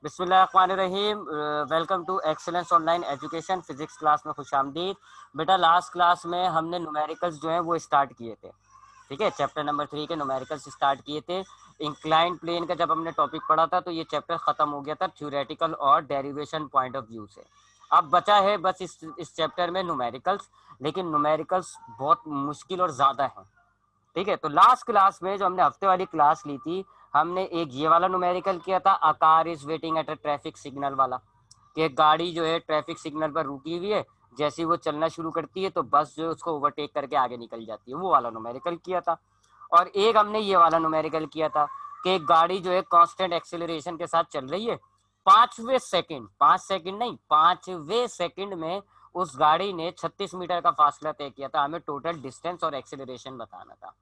बिस्मिल्लाहिर्रहमानिर्रहीम। Welcome to excellence online education. Physics class में खुशामदीद। बेटा लास्ट क्लास में हमने न्यूमेरिकल्स जो है वो स्टार्ट किए थे। ठीक है, चैप्टर नंबर 3 के न्यूमेरिकल्स स्टार्ट किए थे। इंक्लाइन प्लेन का जब हमने टॉपिक पढ़ा था तो ये चैप्टर खत्म हो गया था थ्योरेटिकल और डेरिवेशन पॉइंट ऑफ व्यू से। अब बचा है बस इस चैप्टर में न्यूमेरिकल्स, लेकिन न्यूमेरिकल्स बहुत मुश्किल और ज़्यादा हैं। ठीक है, तो लास्ट क्लास में जो हमने हफ्ते वाली क्लास ली थी, हमने एक ये वाला न्यूमेरिकल किया था, a car is waiting at a traffic signal वाला, कि एक गाड़ी जो है ट्रैफिक सिग्नल पर रुकी हुई है, जैसे ही वो चलना शुरू करती है तो बस जो है उसको ओवरटेक करके आगे निकल जाती है, वो वाला न्यूमेरिकल किया था। और एक हमने ये वाला न्यूमेरिकल किया था कि एक गाड़ी जो है कांस्टेंट एक्सेलरेशन के साथ चल रही है, 5वें सेकंड, 5 सेकंड नहीं 5वें सेकंड में उस गाड़ी ने 36 मीटर का फासला तय किया था। हमें टोटल डिस्टेंस और एक्सेलरेशन बताना था।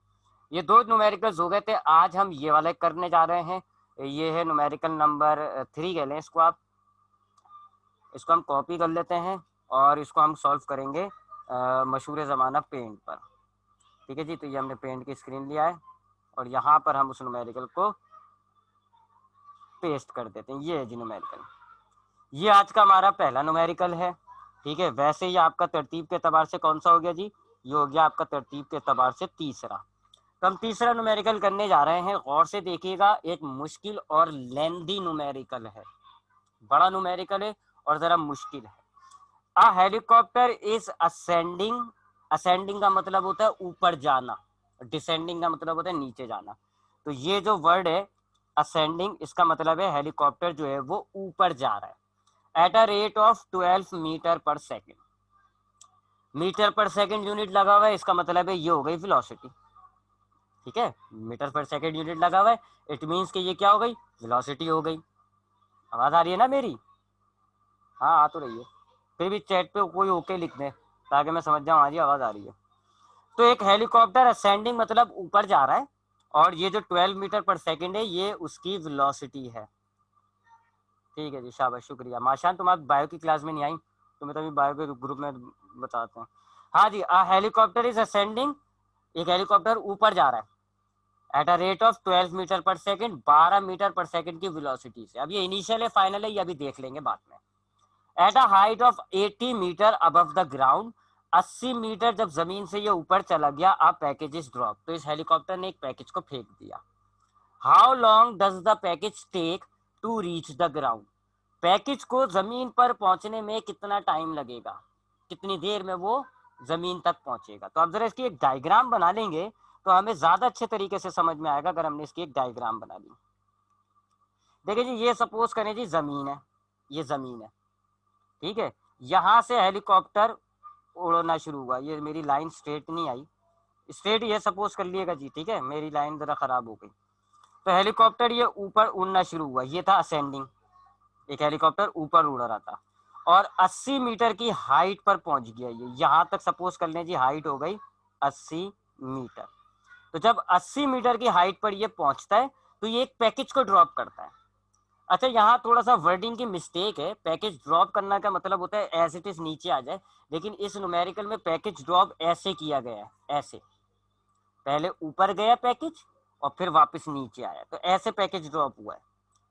ये दो न्यूमेरिकल्स हो गए थे। आज हम ये वाले करने जा रहे हैं। ये है न्यूमेरिकल नंबर 3 कह लें इसको आप। इसको हम कॉपी कर लेते हैं और इसको हम सॉल्व करेंगे मशहूर ज़माना पेंट पर। ठीक है जी, तो ये हमने पेंट की स्क्रीन लिया है और यहाँ पर हम उस न्यूमेरिकल को पेस्ट कर देते हैं। ये है जी न्यूमेरिकल। ये आज का हमारा पहला न्यूमेरिकल है। ठीक है, वैसे ही आपका तरतीब के एतबार से कौन सा हो गया जी? ये हो गया आपका तरतीब के एतबार से तीसरा। तो हम तीसरा न्यूमेरिकल करने जा रहे हैं। गौर से देखिएगा, एक मुश्किल और लेंदी न्यूमेरिकल है, बड़ा न्यूमेरिकल है और जरा मुश्किल है। अ हेलीकॉप्टर इज असेंडिंग। असेंडिंग का मतलब होता है ऊपर जाना, डिसेंडिंग का मतलब होता है नीचे जाना। तो ये जो वर्ड है असेंडिंग, इसका मतलब है हेलीकॉप्टर जो है वो ऊपर जा रहा है at a rate of 12 metre per second. Metre per second unit लगा हुआ है, इसका मतलब है ये हो गई वेलोसिटी। ठीक है, मीटर पर सेकेंड यूनिट लगा हुआ है, इट मीन्स कि ये क्या हो गई? वेलोसिटी हो गई। आवाज आ रही है ना मेरी? हाँ आ तो रही है। फिर भी चैट पे कोई ओके लिख दे ताकि मैं समझ जाऊँ हाँ जी आवाज आ रही है। तो एक हेलीकॉप्टर असेंडिंग मतलब ऊपर जा रहा है और ये जो 12 मीटर पर सेकेंड है ये उसकी वेलोसिटी है। ठीक है जी, शाबाश, शुक्रिया। माशान तुम आज बायो की क्लास में नहीं आई, तुम्हें तभी बायो के ग्रुप में बताते हैं। हाँ जी, अ हेलीकॉप्टर इज असेंडिंग। एक हेलीकॉप्टर ऊपर जा रहा है at a rate of 12 metre per second, 12 metre per second की वेलोसिटी से। अब ये इनिशियल है, फाइनल है, ये अभी देख लेंगे बाद में। At a height of 80 metre above the ground, 80 metre जब जमीन से ये ऊपर चला गया, अब पैकेज इज ड्रॉप, तो इस हेलीकॉप्टर ने एक पैकेज को फेंक दिया। How long does the package take to reach the ground? Package को जमीन पर पहुंचने में कितना टाइम लगेगा, कितनी देर में वो जमीन तक पहुंचेगा? तो अब जरा इसकी एक डायग्राम बना लेंगे तो हमें ज्यादा अच्छे तरीके से समझ में आएगा अगर हमने इसकी एक डायग्राम बना ली। देखिए जी, ये सपोज करें जी जमीन है, ये जमीन है। ठीक है, यहां से हेलीकॉप्टर उड़ना शुरू हुआ। ये मेरी लाइन स्ट्रेट नहीं आई, स्ट्रेट ये सपोज कर लिएगा जी। ठीक है, मेरी लाइन जरा खराब हो गई। तो हेलीकॉप्टर ये ऊपर उड़ना शुरू हुआ, ये था असेंडिंग। एक हेलीकॉप्टर ऊपर उड़ रहा था और 80 मीटर की हाइट पर पहुंच गया। ये यहां तक सपोज कर लें जी हाइट हो गई 80 मीटर। तो जब 80 मीटर की हाइट पर ये पहुंचता है तो ये एक पैकेज को ड्रॉप करता है। अच्छा, यहाँ थोड़ा सा वर्डिंग की मिस्टेक है। पैकेज ड्रॉप करना का मतलब होता है एज इट इज नीचे आ जाए, लेकिन इस न्यूमेरिकल में पैकेज ड्रॉप ऐसे किया गया है, ऐसे पहले ऊपर गया पैकेज और फिर वापस नीचे आया, तो ऐसे पैकेज ड्रॉप हुआ है।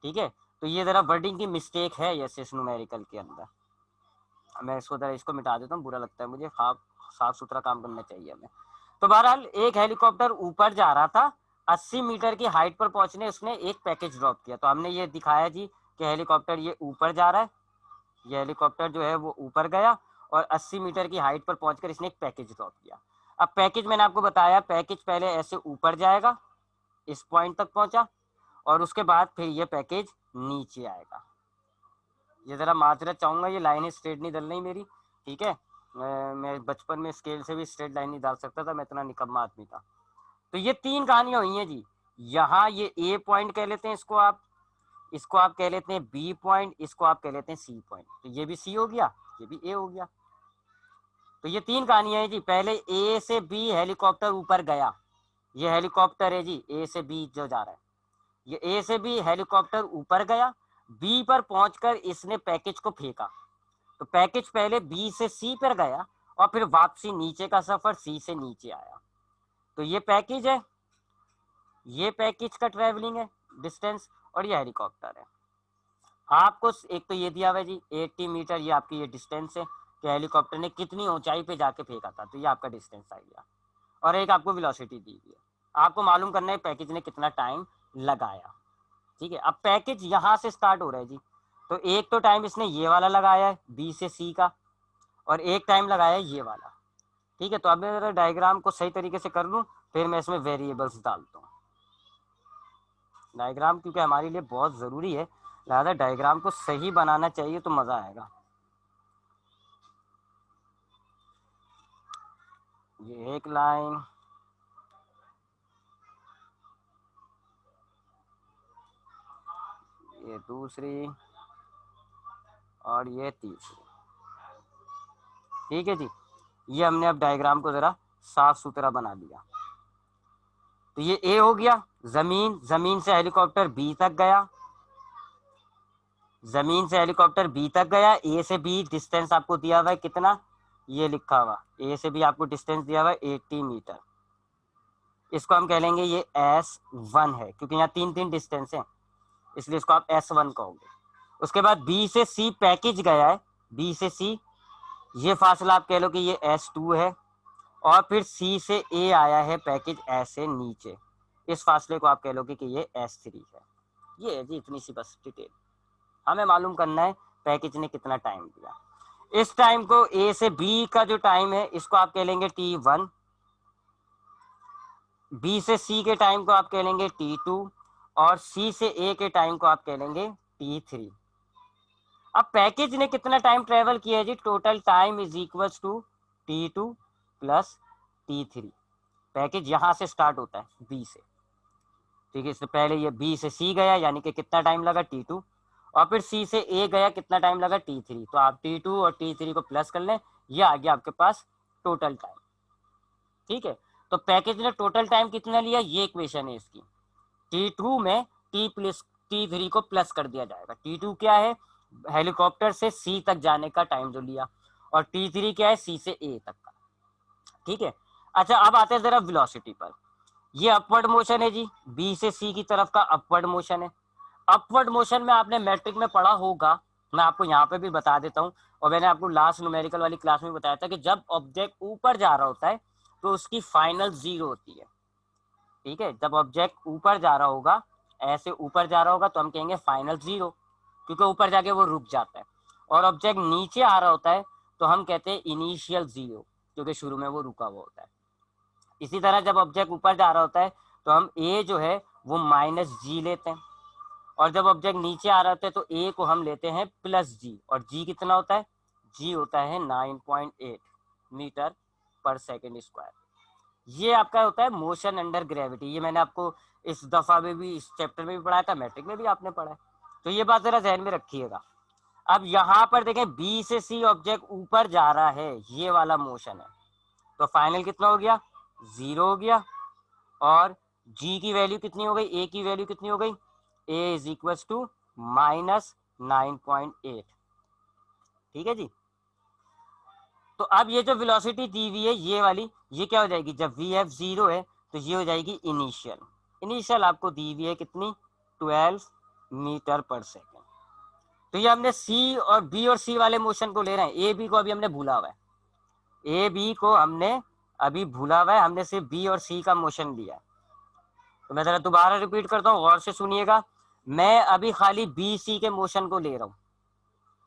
ठीक है, तो ये जरा वर्डिंग की मिस्टेक है ऐसे इस न्यूमेरिकल के अंदर। मैं इसको जरा इसको मिटा देता हूँ, बुरा लगता है मुझे, साफ सुथरा काम करना चाहिए हमें। तो बहरहाल एक हेलीकॉप्टर ऊपर जा रहा था, 80 मीटर की हाइट पर पहुंचने उसने एक पैकेज ड्रॉप किया। तो हमने ये दिखाया जी कि हेलीकॉप्टर ये ऊपर जा रहा है, ये हेलीकॉप्टर जो है वो ऊपर गया और 80 मीटर की हाइट पर पहुंचकर इसने एक पैकेज ड्रॉप किया। अब पैकेज मैंने आपको बताया, पैकेज पहले ऐसे ऊपर जाएगा, इस पॉइंट तक पहुंचा और उसके बाद फिर ये पैकेज नीचे आएगा। ये जरा माजरत चाहूंगा, ये लाइनें स्ट्रेट नहीं डल रही मेरी। ठीक है, मैं बचपन में स्केल से भी स्ट्रेट लाइन नहीं डाल सकता था, मैं इतना निकम्मा आदमी था। तो ये तीन कहानियां हुई हैं जी। यहाँ ये ए पॉइंट कह लेते हैं इसको आप, इसको आप कह लेते हैं बी पॉइंट, इसको आप कह लेते हैं सी पॉइंट। तो ये भी सी हो गया, ये भी ए हो गया। तो ये तीन कहानियां हैं जी। पहले ए से बी हेलीकॉप्टर ऊपर गया, ये हेलीकॉप्टर है जी ए से बी जो जा रहा है। ये ए से बी हेलीकॉप्टर ऊपर गया, बी पर पहुंचकर इसने पैकेज को फेंका। तो पैकेज पहले बी से सी पर गया और फिर वापसी नीचे का सफर सी से नीचे आया। तो ये पैकेज है, ये पैकेज का ट्रेवलिंग है डिस्टेंस, और ये हेलीकॉप्टर है। आपको एक तो ये दिया हुआ है जी 80 मीटर, ये आपकी ये डिस्टेंस है कि हेलीकॉप्टर ने कितनी ऊंचाई पे जाके फेंका था, तो ये आपका डिस्टेंस आ गया। और एक आपको वेलोसिटी दी हुई है, आपको मालूम करना है पैकेज ने कितना टाइम लगाया। ठीक है, अब पैकेज यहाँ से स्टार्ट हो रहा है जी, तो एक तो टाइम इसने ये वाला लगाया है बी से सी का, और एक टाइम लगाया है ये वाला। ठीक है, तो अब मैं जरा डायग्राम को सही तरीके से कर लूँ, फिर मैं इसमें वेरिएबल्स डालता हूँ। डायग्राम क्योंकि हमारे लिए बहुत ज़रूरी है, लिहाजा डायग्राम को सही बनाना चाहिए तो मज़ा आएगा। ये एक लाइन, ये दूसरी, और ये तीसरी। ठीक है जी, ये हमने अब डायग्राम को ज़रा साफ सुथरा बना दिया। तो ये ए हो गया, जमीन, जमीन से हेलीकॉप्टर बी तक गया, जमीन से हेलीकॉप्टर बी तक गया। ए से बी डिस्टेंस आपको दिया हुआ है कितना, ये लिखा हुआ, ए से बी आपको डिस्टेंस दिया हुआ है 80 मीटर। इसको हम कह लेंगे ये S1 है, क्योंकि यहाँ तीन तीन डिस्टेंस है, इसलिए इसको आप S1 कहोगे। उसके बाद बी से सी पैकेज गया है, बी से सी, ये फासला आप कह लो कि ये S2 है। और फिर सी से ए आया है पैकेज ऐसे नीचे, इस फासले को आप कह लोगे कि ये S3 है। ये है जी इतनी सी बस डिटेल, हमें मालूम करना है पैकेज ने कितना टाइम दिया। इस टाइम को ए से बी का जो टाइम है इसको आप कह लेंगे T1, बी से सी के टाइम को आप कह लेंगे T2, और सी से ए के टाइम को आप कह लेंगे T3। अब पैकेज ने कितना टाइम ट्रेवल किया है जी, total time is equals to T2 plus T3। Package यहां से स्टार्ट होता है बी से, ठीक है, इससे पहले ये बी से सी गया, यानी कि कितना टाइम लगा T2, और फिर सी से ए गया, कितना टाइम लगा T3। तो आप T2 और T3 को प्लस कर लें, ये आ गया आपके पास टोटल टाइम। ठीक है, तो पैकेज ने टोटल टाइम कितना लिया, ये इक्वेशन है इसकी। T2 में T प्लस T3 को प्लस कर दिया जाएगा। T2 क्या है, हेलीकॉप्टर से सी तक जाने का टाइम जो लिया, और T3 क्या है, सी से ए तक का। ठीक है, अच्छा अब आते हैं जरा वेलोसिटी पर। ये अपवर्ड मोशन है जी, बी से सी की तरफ का अपवर्ड मोशन है। अपवर्ड मोशन में आपने मैट्रिक में पढ़ा होगा, मैं आपको यहाँ पे भी बता देता हूँ, और मैंने आपको लास्ट न्यूमेरिकल वाली क्लास में बताया था कि जब ऑब्जेक्ट ऊपर जा रहा होता है तो उसकी फाइनल जीरो होती है। ठीक है, जब ऑब्जेक्ट ऊपर जा रहा होगा, ऐसे ऊपर जा रहा होगा, तो हम कहेंगे फाइनल जीरो, क्योंकि ऊपर जाके वो रुक जाता है। और ऑब्जेक्ट नीचे आ रहा होता है तो हम कहते हैं इनिशियल जीरो, क्योंकि शुरू में वो रुका हुआ होता है। इसी तरह जब ऑब्जेक्ट ऊपर जा रहा होता है तो हम ए जो है वो -g लेते हैं, और जब ऑब्जेक्ट नीचे आ रहा होता है तो ए को हम लेते हैं +g, और g कितना होता है, g होता है 9.8 मीटर पर सेकेंड स्क्वायर। ये आपका होता है मोशन अंडर ग्रेविटी। ये मैंने आपको इस दफा में भी, इस चैप्टर में भी पढ़ाया था, मैट्रिक में भी आपने पढ़ा है, तो ये बात जरा ध्यान में रखिएगा। अब यहाँ पर देखें, बी से सी ऑब्जेक्ट ऊपर जा रहा है, ये वाला मोशन है, तो फाइनल कितना हो गया, 0 हो गया। और जी की वैल्यू कितनी हो गई, ए की वैल्यू कितनी हो गई, ए इज इक्वल टू -9.8। ठीक है जी, तो अब ये जो वेलोसिटी दी हुई है ये वाली, ये क्या हो जाएगी, जब वी एफ 0 है तो ये हो जाएगी इनिशियल। इनिशियल आपको दी हुई है कितनी, 12 मीटर पर सेकेंड। तो ये हमने सी और बी और सी वाले मोशन को ले रहे हैं, ए बी को अभी हमने भूला हुआ है, ए बी को हमने अभी भूला हुआ है, हमने सिर्फ बी और सी का मोशन लिया है। तो मैं जरा दोबारा रिपीट करता हूँ, गौर से सुनिएगा। मैं अभी खाली बी सी के मोशन को ले रहा हूँ,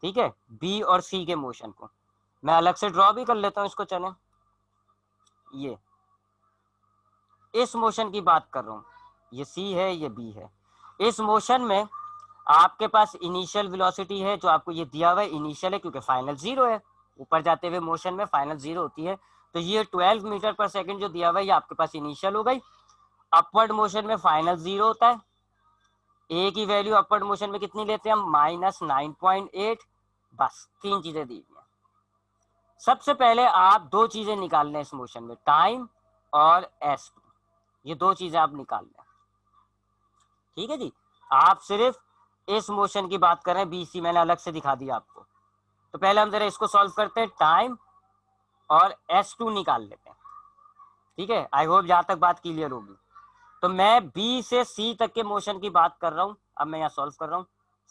ठीक है, बी और सी के मोशन को मैं अलग से ड्रॉ भी कर लेता हूँ इसको, चलें, ये इस मोशन की बात कर रहा हूँ, ये सी है ये बी है। इस मोशन में आपके पास इनिशियल वेलोसिटी है, जो आपको ये दिया हुआ है इनिशियल है, क्योंकि फाइनल 0 है, ऊपर जाते हुए मोशन में फाइनल 0 होती है। तो ये 12 मीटर पर सेकेंड जो दिया हुआ है ये आपके पास इनिशियल हो गई। अपवर्ड मोशन में फाइनल 0 होता है, ए की वैल्यू अपवर्ड मोशन में कितनी लेते हैं हम, -9.8। बस तीन चीजें दी हुई हैं। सबसे पहले आप दो चीजें निकाल लें इस मोशन में, टाइम और S2, ये दो चीजें आप निकाल लें। ठीक है जी, आप सिर्फ इस मोशन की बात कर रहे हैं, BC मैंने अलग से दिखा दिया आपको। तो पहले हम जरा इसको सॉल्व करते हैं, टाइम और S2 निकाल लेते हैं। ठीक है, आई होप यहां तक बात क्लियर होगी। तो मैं B से C तक के मोशन की बात कर रहा हूं, अब मैं यहाँ सॉल्व कर रहा हूं,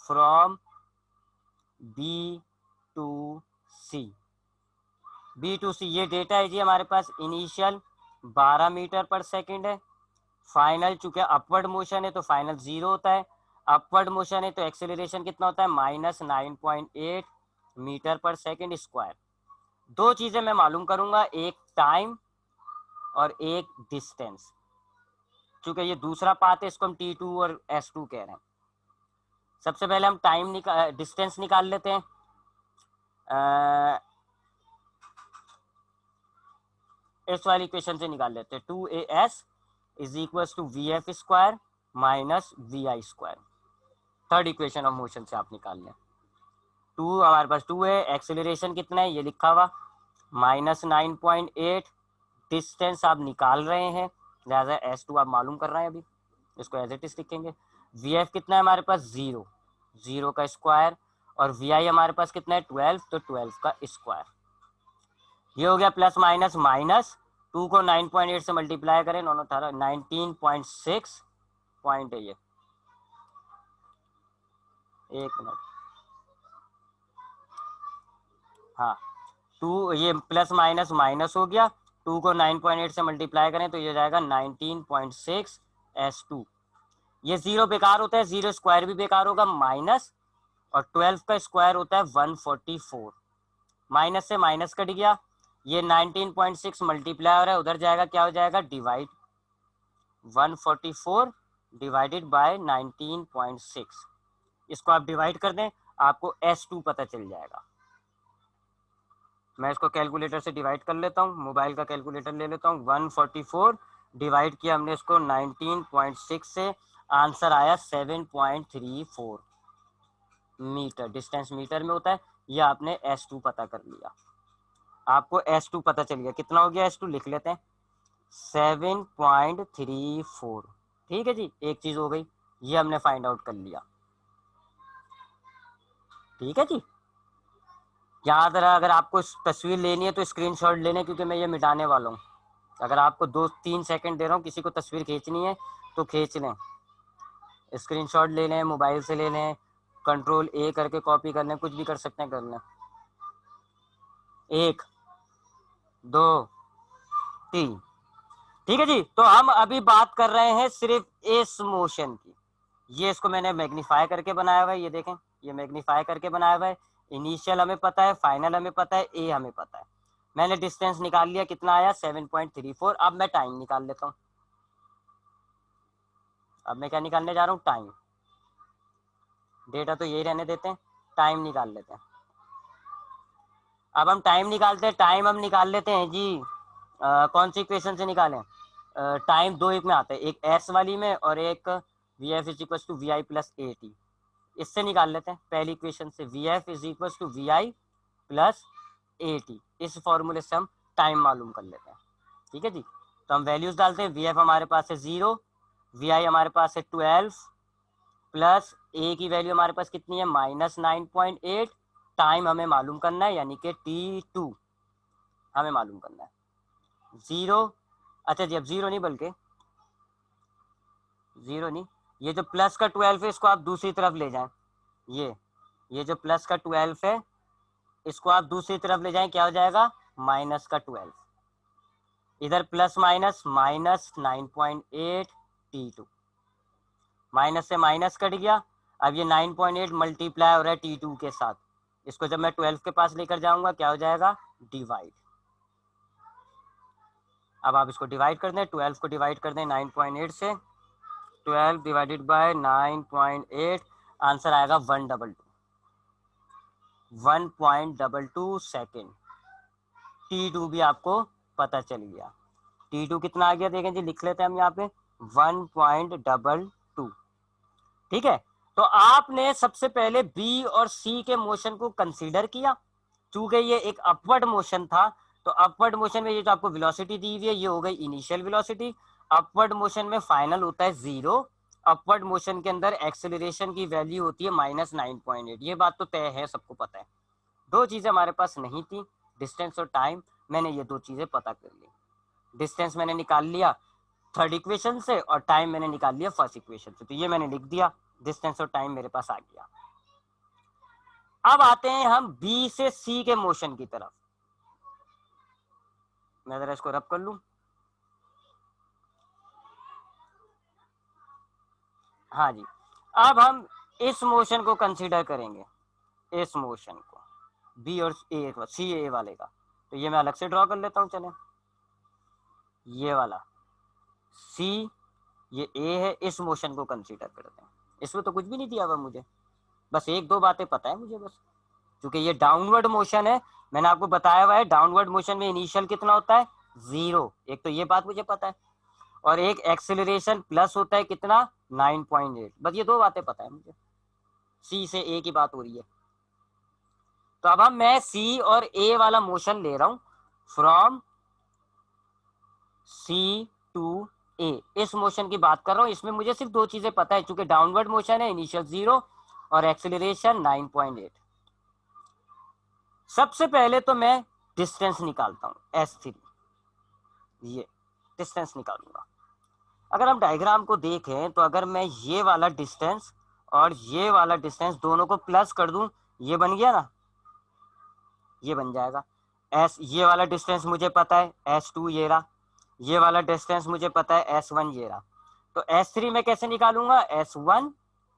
फ्रॉम B2C। B2C ये डेटा है जी हमारे पास। इनिशियल 12 मीटर पर सेकंड है, फाइनल चूंकि अपवर्ड मोशन है तो फाइनल 0 होता है, अपवर्ड मोशन है तो एक्सेलरेशन कितना होता है, -9.8 मीटर पर सेकंड स्क्वायर। दो चीजें मैं मालूम करूंगा, एक टाइम और एक डिस्टेंस। चूंकि ये दूसरा पाथ है इसको हम T2 और S2 कह रहे हैं। सबसे पहले हम डिस्टेंस निकाल लेते हैं। इस वाली इक्वेशन से निकाल लेते हैं। 2AS is equal to VF square minus VI square. Third equation of motion से आप निकाल लें। 2 हमारे पास 2 है, एक्सेलरेशन कितना है ये लिखा हुआ -9.8, डिस्टेंस आप निकाल रहे हैं लिहाजा S2 आप मालूम कर रहे हैं, अभी इसको एज इट इज लिखेंगे। VF कितना है हमारे पास 0, 0 का स्क्वायर, और VI हमारे पास कितना है 12, तो 12 का स्क्वायर। ये हो गया प्लस माइनस माइनस, 2 को 9.8 से मल्टीप्लाई करें, 19.6 पॉइंट है ये। एक मिनट, हाँ 2 ये प्लस माइनस माइनस हो गया, 2 को 9.8 से मल्टीप्लाई करें तो ये हो जाएगा 19.6 S2। ये 0 बेकार होता है, 0 स्क्वायर भी बेकार होगा, माइनस, और 12 का स्क्वायर होता है 144। माइनस से माइनस कट गया, ये 19.6 मल्टीप्लाई हो रहा है, उधर जाएगा क्या हो जाएगा डिवाइड, 144 डिवाइडेड बाय 19.6। इसको आप डिवाइड कर दें, आपको S2 पता चल जाएगा। मैं इसको कैलकुलेटर से डिवाइड कर लेता हूँ, मोबाइल का कैलकुलेटर ले लेता हूँ। 144 डिवाइड किया हमने इसको 19.6 से, आंसर आया 7.34 मीटर। डिस्टेंस मीटर में होता है, ये आपने S2 पता कर लिया। आपको S2 पता चल गया, कितना हो गया S2 लिख लेते हैं, 7.34। ठीक है जी, एक चीज हो गई, ये हमने फाइंड आउट कर लिया। ठीक है जी, याद रहा, अगर आपको तस्वीर लेनी है तो स्क्रीनशॉट लेने, क्योंकि मैं ये मिटाने वाला हूँ। अगर आपको 2-3 सेकंड दे रहा हूँ, किसी को तस्वीर खींचनी है तो खींच लें, स्क्रीनशॉट ले लें, मोबाइल से ले लें, कंट्रोल A करके कॉपी कर लें, कुछ भी कर सकते हैं, कर लें। 1 2 3। ठीक है जी, तो हम अभी बात कर रहे हैं सिर्फ इस मोशन की। ये इसको मैंने मैग्नीफाई करके बनाया हुआ है, ये देखें, ये मैग्नीफाई करके बनाया हुआ है। इनिशियल हमें पता है, फाइनल हमें पता है, ए हमें पता है। मैंने डिस्टेंस निकाल लिया, कितना आया 7.34। अब मैं टाइम निकाल लेता हूँ। अब मैं क्या निकालने जा रहा हूँ, टाइम। डेटा तो यही रहने देते हैं, टाइम निकाल लेते हैं। अब हम टाइम निकालते हैं, टाइम हम निकाल लेते हैं जी। कौन सी इक्वेशन से निकालें, टाइम दो एक में आता है, एक एस वाली में और एक V F is equal to V I plus A T. इससे निकाल लेते हैं पहली इक्वेशन से, V F is equal to V I plus A T. इस फॉर्मूले से हम टाइम मालूम कर लेते हैं। ठीक है जी, तो हम वैल्यूज डालते हैं। वी एफ हमारे पास है 0, वी आई हमारे पास है 12, प्लस ए की वैल्यू हमारे पास कितनी है -9.8। टाइम हमें मालूम करना है, यानी कि T2 हमें मालूम करना है। 0, अच्छा जी, अब 0 नहीं बल्कि 0 नहीं, ये जो प्लस का 12 है इसको आप दूसरी तरफ ले जाएं। ये जो प्लस का 12 है इसको आप दूसरी तरफ ले जाएं, क्या हो जाएगा माइनस का 12। इधर प्लस माइनस -9.8 T2, माइनस से माइनस कट गया। अब ये 9.8 मल्टीप्लाई हो रहा है T2 के साथ, इसको जब मैं 12 के पास लेकर जाऊंगा क्या हो जाएगा डिवाइड। अब आप इसको डिवाइड कर दें, 12 को डिवाइड कर दें 9.8 से, 12 डिवाइडेड बाय 9.8, आंसर आएगा 1.22 सेकेंड। T2 भी आपको पता चल गया। T2 कितना आ गया देखें जी, लिख लेते हैं हम यहाँ पे 1.22। ठीक है, तो आपने सबसे पहले बी और सी के मोशन को कंसीडर किया। चूंकि ये एक अपवर्ड मोशन था, तो अपवर्ड मोशन में ये जो आपको वेलोसिटी दी हुई है ये हो गई इनिशियल वेलोसिटी। अपवर्ड मोशन में फाइनल होता है 0। अपवर्ड मोशन के अंदर एक्सेलरेशन की वैल्यू होती है -9.8। ये बात तो तय है, सबको पता है। दो चीजें हमारे पास नहीं थी, डिस्टेंस और टाइम। मैंने ये दो चीजें पता कर ली। डिस्टेंस मैंने निकाल लिया थर्ड इक्वेशन से, और टाइम मैंने निकाल लिया फर्स्ट इक्वेशन से। तो ये मैंने लिख दिया, डिस्टेंस और टाइम मेरे पास आ गया। अब आते हैं हम बी से सी के मोशन की तरफ। मैं जरा इसको रब कर लूं। हाँ जी, अब हम इस मोशन को कंसीडर करेंगे, इस मोशन को बी और ए, सी ए वाले का। तो ये मैं अलग से ड्रॉ कर लेता हूँ। चले, ये वाला सी, ये ए है, इस मोशन को कंसीडर करते हैं। इसमें तो कुछ भी नहीं दिया हुआ मुझे, बस एक दो बातें पता है मुझे बस। क्योंकि ये डाउनवर्ड मोशन है, मैंने आपको बताया हुआ है डाउनवर्ड मोशन में इनिशियल कितना होता है, 0। एक तो ये बात मुझे पता है, और एक एक्सेलरेशन प्लस होता है कितना, 9.8। बस ये दो बातें पता है मुझे। सी से ए की बात हो रही है। तो अब हम मैं सी और ए वाला मोशन ले रहा हूं, फ्रॉम सी टू ए। इस मोशन की बात कर रहा हूं। इसमें मुझे सिर्फ दो चीजें पता है, चूंकि डाउनवर्ड मोशन है, इनिशियल 0 और एक्सेलरेशन 9.8। सबसे पहले तो मैं डिस्टेंस निकालता हूं, S3, ये डिस्टेंस निकालूंगा। अगर हम डायग्राम को देखें तो अगर मैं ये वाला डिस्टेंस और ये वाला डिस्टेंस दोनों को प्लस कर दूं, ये बन गया ना, ये बन जाएगा एस। ये वाला डिस्टेंस मुझे पता है S2 ये रहा, ये वाला डिस्टेंस मुझे पता है S1 ये रहा। तो S3 मैं कैसे निकालूंगा, S1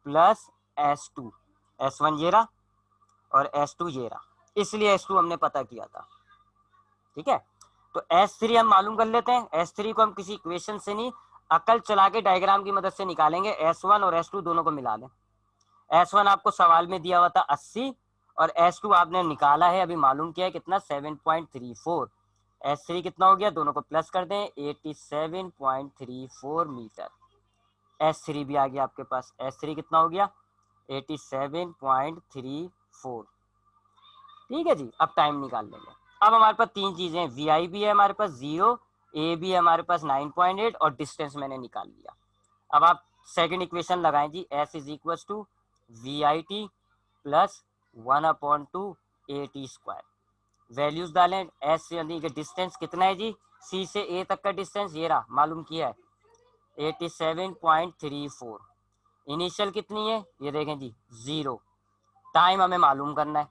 प्लस S2। S1 ये रहा और S2 ये रहा, इसलिए S2 हमने पता किया था। ठीक है, तो S3 हम मालूम कर लेते हैं। S3 को हम किसी इक्वेशन से नहीं, अकल चला के डायग्राम की मदद से निकालेंगे। S1 और S2 दोनों को मिला लें। S1 आपको सवाल में दिया हुआ था 80, और S2 आपने निकाला है, अभी मालूम किया है कितना, 7.34। S3 कितना हो गया, दोनों को प्लस कर दें, 87.34 मीटर। S3 भी आ गया आपके पास। S3 कितना हो गया, 87.34। ठीक है जी, अब टाइम निकाल लेंगे। अब हमारे पास तीन चीजें हैं, VI भी है हमारे पास 0, A भी है हमारे पास 9.8, और डिस्टेंस मैंने निकाल लिया। अब आप सेकंड इक्वेशन लगाएं जी, S is equal to VIT plus 1/2 AT square. Values डालें, S यानी कि डिस्टेंस कितना है जी, C से A तक का डिस्टेंस ये रहा, मालूम किया है 87.34। इनिशियल कितनी है, ये देखें जी 0। टाइम हमें मालूम करना है,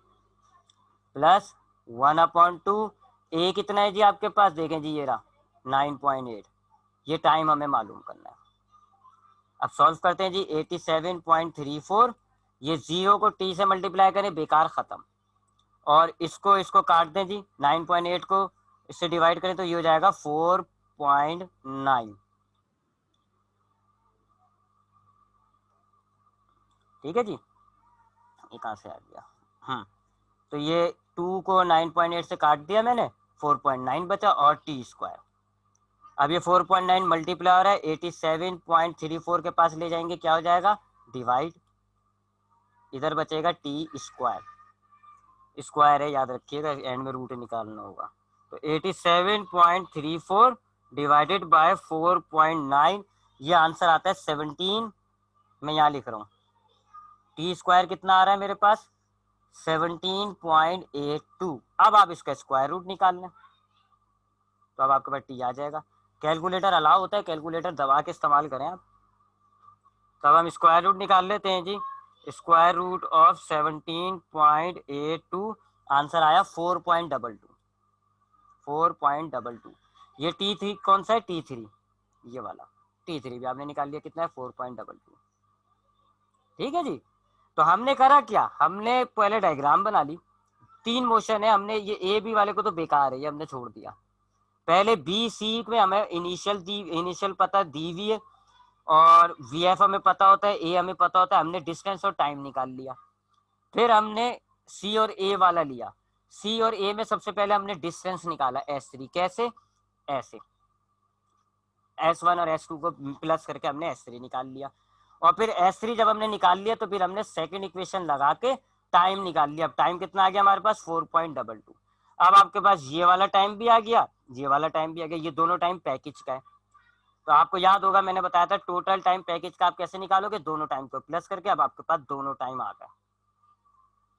प्लस 1/2 A कितना है जी आपके पास, देखें जी ये रहा 9.8। ये टाइम हमें मालूम करना है। अब सॉल्व करते हैं जी, 87.34, ये 0 को T से मल्टीप्लाई करें, बेकार खत्म, और इसको काट दें जी, 9.8 को इससे डिवाइड करें तो ये हो जाएगा 4.9। ठीक है जी, ये कहाँ से आ गया, तो ये 2 को 9.8 से काट दिया मैंने, 4.9 बचा, और टी स्क्वायर। अब ये 4.9 मल्टीप्लाई हो रहा है, 87.34 के पास ले जाएंगे, क्या हो जाएगा, डिवाइड, इधर बचेगा टी स्क्वायर। स्क्वायर है, याद रखिएगा, एंड में रूट निकालना होगा। तो 87.34 डिवाइडेड बाय 4.9, ये आंसर आता है 17। मैं यहाँ लिख रहा हूँ, टी स्क्वायर कितना आ रहा है मेरे पास, 17.82। अब आप इसका स्क्वायर रूट निकाल लें, तो अब आपके पास टी आ जाएगा। कैलकुलेटर अलाउ होता है, कैलकुलेटर दबा के इस्तेमाल करें आप। तो अब हम स्क्वायर रूट निकाल लेते हैं जी। स्क्वायर रूट ऑफ 17.82, आंसर आया 4.22। 4.22। ये T3 कौन सा है, T3, ये वाला T3 भी आपने निकाल लिया, कितना है, 4.22। ठीक है जी, तो हमने करा क्या, हमने पहले डायग्राम बना ली। तीन मोशन है, हमने ये ए बी वाले को तो बेकार है, ये हमने छोड़ दिया। पहले बी सी में हमें इनिशियल पता दी हुई है, और VF हमें पता होता है, ए हमें पता होता है, हमने डिस्टेंस और टाइम निकाल लिया। फिर हमने सी और ए वाला लिया। सी और ए में सबसे पहले हमने डिस्टेंस निकाला, S3। कैसे, ऐसे S1 और S2 को प्लस करके हमने S3 निकाल लिया। और फिर S3 जब हमने निकाल लिया तो फिर हमने सेकंड इक्वेशन लगा के टाइम निकाल लिया। अब टाइम कितना आ गया हमारे पास, 4.22। अब आपके पास ये वाला टाइम भी आ गया, ये वाला टाइम भी आ गया, ये दोनों टाइम पैकेज का है। तो आपको याद होगा, मैंने बताया था टोटल टाइम पैकेज का आप कैसे निकालोगे, दोनों टाइम को प्लस करके। अब आपके पास दोनों टाइम आ गया।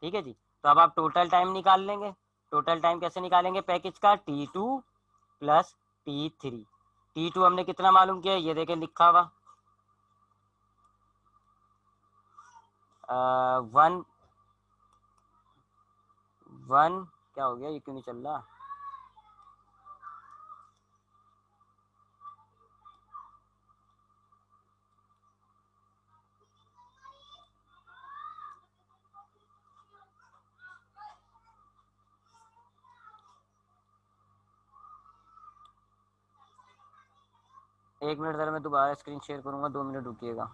ठीक है जी, तो अब आप टोटल टाइम निकाल लेंगे। टोटल टाइम कैसे निकालेंगे पैकेज का, T2 प्लस T3। T2 हमने कितना मालूम किया, ये देखें लिखा हुआ 1 1 क्या हो गया, ये क्यों नहीं चल रहा? एक मिनट जरा, मैं दोबारा स्क्रीन शेयर करूंगा, 2 मिनट रुकिएगा।